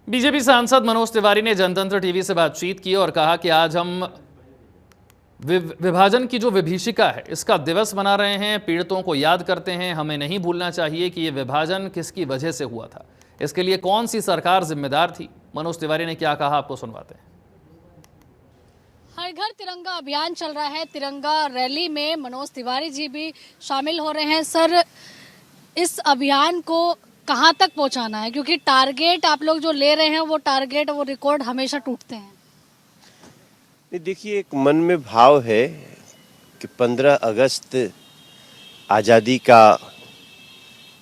BJP सांसद मनोज तिवारी ने जनतंत्र टीवी से बातचीत की और कहा कि आज हम विभाजन की जो विभीषिका है इसका दिवस मना रहे हैं, पीड़ितों को याद करते हैं। हमें नहीं भूलना चाहिए कि ये विभाजन किसकी वजह से हुआ था, इसके लिए कौन सी सरकार जिम्मेदार थी। मनोज तिवारी ने क्या कहा, आपको सुनवाते हैं। हर घर तिरंगा अभियान चल रहा है। तिरंगा रैली में मनोज तिवारी जी भी शामिल हो रहे हैं। सर, इस अभियान को कहां तक पहुंचाना है, क्योंकि टारगेट आप लोग जो ले रहे हैं वो टारगेट, वो रिकॉर्ड हमेशा टूटते हैं। देखिए, एक मन में भाव है कि 15 अगस्त आज़ादी का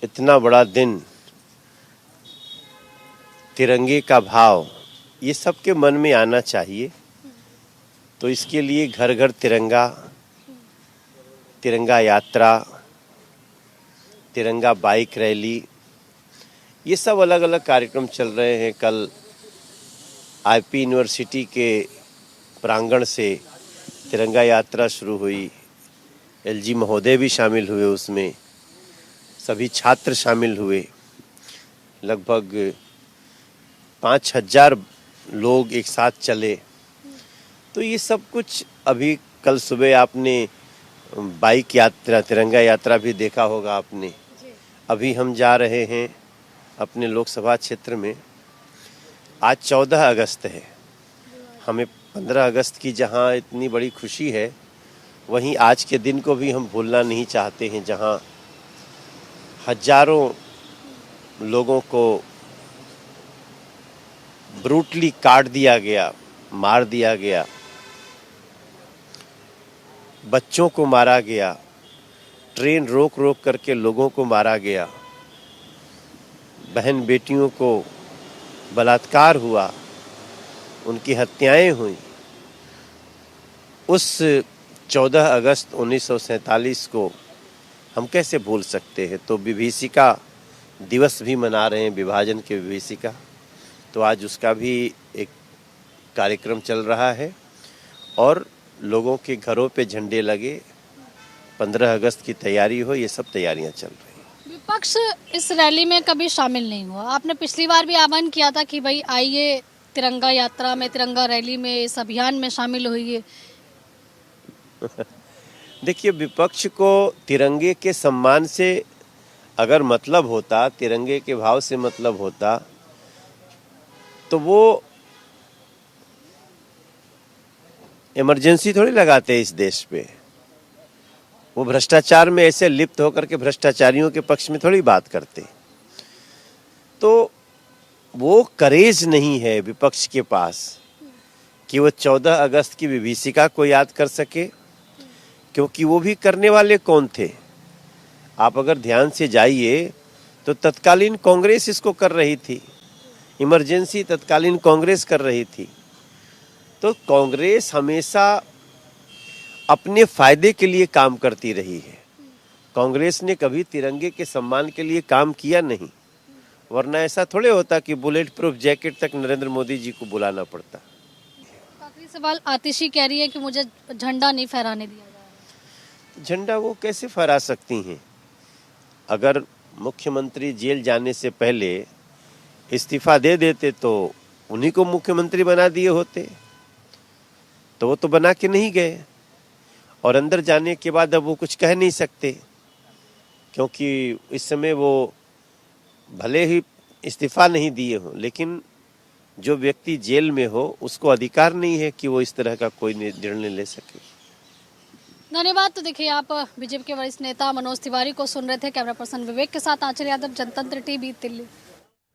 इतना बड़ा दिन, तिरंगे का भाव ये सबके मन में आना चाहिए। तो इसके लिए घर घर तिरंगा, तिरंगा यात्रा, तिरंगा बाइक रैली, ये सब अलग अलग कार्यक्रम चल रहे हैं। कल आईपी यूनिवर्सिटी के प्रांगण से तिरंगा यात्रा शुरू हुई। एलजी महोदय भी शामिल हुए, उसमें सभी छात्र शामिल हुए। लगभग 5000 लोग एक साथ चले। तो ये सब कुछ अभी कल सुबह आपने बाइक यात्रा, तिरंगा यात्रा भी देखा होगा आपने। अभी हम जा रहे हैं अपने लोकसभा क्षेत्र में। आज 14 अगस्त है। हमें 15 अगस्त की जहां इतनी बड़ी खुशी है, वहीं आज के दिन को भी हम भूलना नहीं चाहते हैं, जहां हजारों लोगों को ब्रूटली काट दिया गया, मार दिया गया, बच्चों को मारा गया, ट्रेन रोक रोक करके लोगों को मारा गया, बहन बेटियों को बलात्कार हुआ, उनकी हत्याएं हुई। उस 14 अगस्त 1947 को हम कैसे भूल सकते हैं। तो विभीषिका दिवस भी मना रहे हैं, विभाजन के विभीषिका। तो आज उसका भी एक कार्यक्रम चल रहा है और लोगों के घरों पे झंडे लगे, 15 अगस्त की तैयारी हो, ये सब तैयारियां चल रही हैं। विपक्ष इस रैली में कभी शामिल नहीं हुआ। आपने पिछली बार भी आह्वान किया था कि भाई आइए तिरंगा यात्रा में, तिरंगा रैली में, इस अभियान में शामिल होइए। देखिए, विपक्ष को तिरंगे के सम्मान से अगर मतलब होता, तिरंगे के भाव से मतलब होता, तो वो इमरजेंसी थोड़ी लगाते इस देश पे। वो भ्रष्टाचार में ऐसे लिप्त होकर के भ्रष्टाचारियों के पक्ष में थोड़ी बात करते। तो वो करेज नहीं है विपक्ष के पास कि वो 14 अगस्त की विभीषिका को याद कर सके, क्योंकि वो भी करने वाले कौन थे। आप अगर ध्यान से जाइए तो तत्कालीन कांग्रेस इसको कर रही थी, इमरजेंसी तत्कालीन कांग्रेस कर रही थी। तो कांग्रेस हमेशा अपने फायदे के लिए काम करती रही है। कांग्रेस ने कभी तिरंगे के सम्मान के लिए काम किया नहीं, वरना ऐसा थोड़े होता कि बुलेट प्रूफ जैकेट तक नरेंद्र मोदी जी को बुलाना पड़ता। आखिरी सवाल, आतिशी कह रही है कि मुझे झंडा नहीं फहराने दिया जाएगा। झंडा वो कैसे फहरा सकती हैं? अगर मुख्यमंत्री जेल जाने से पहले इस्तीफा दे देते तो उन्हीं को मुख्यमंत्री बना दिए होते। तो वो तो बना के नहीं गए, और अंदर जाने के बाद अब वो कुछ कह नहीं सकते, क्योंकि इस समय वो भले ही इस्तीफा नहीं दिए हों, लेकिन जो व्यक्ति जेल में हो उसको अधिकार नहीं है कि वो इस तरह का कोई निर्णय ले सके। धन्यवाद। तो देखिए, आप बीजेपी के वरिष्ठ नेता मनोज तिवारी को सुन रहे थे। कैमरा पर्सन विवेक के साथ आंचल यादव, जनतंत्र टीवी, दिल्ली।